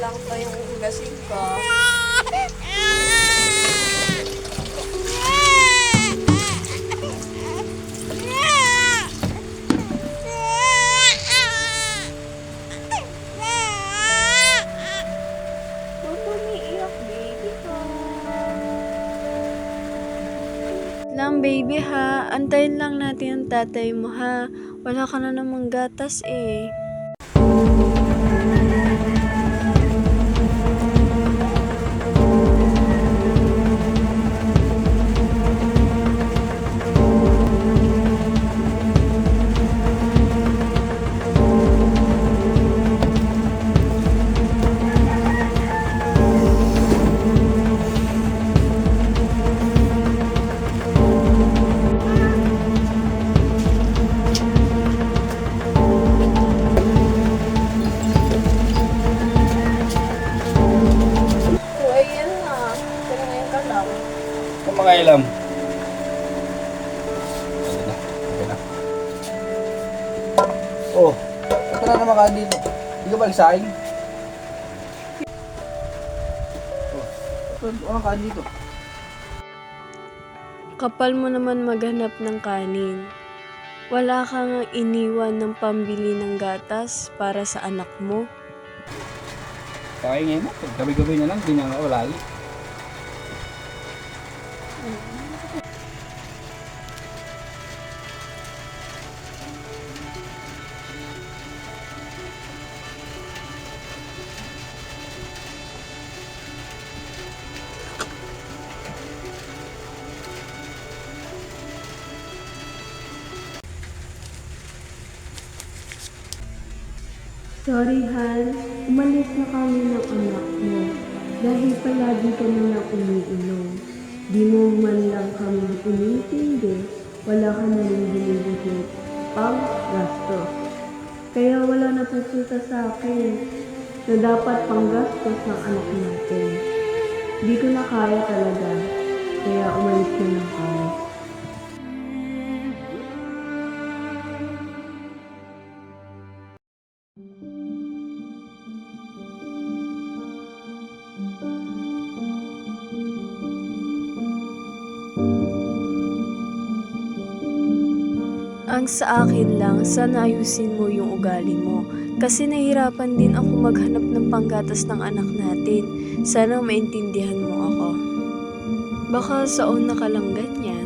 lang tayong hugasin ka. Huwag mo umiiyak, baby ko. Lang baby ha, antayin lang natin ang tatay mo ha. Wala ka na namang gatas eh. So, ayan na. Tingnan ka lang. Kung mga ilam. Ano na? Okay na. Oh, ito na naman ka dito. Hindi ka ba nagsaing? Oh, ito, ano ka dito? Kapal mo naman maghanap ng kanin. Wala kang iniwan ng pambili ng gatas para sa anak mo. Kaingin mo. Gabi-gabi na lang, hindi na wala lagi. Sorry Han, umalis na kami ng anak mo. Dahil palagi ka na lang umiinom. Di mo man lang kami inintindi, wala ka na rin binibigay pang gastos. Kaya wala na pupunta sa akin na dapat pang gastos ng anak natin. Di ko na kaya talaga, kaya umalis na lang kami. Ang sa akin lang, sana ayusin mo yung ugali mo. Kasi nahihirapan din ako maghanap ng panggatas ng anak natin. Sana maintindihan mo ako. Baka saon na ka lang ganyan.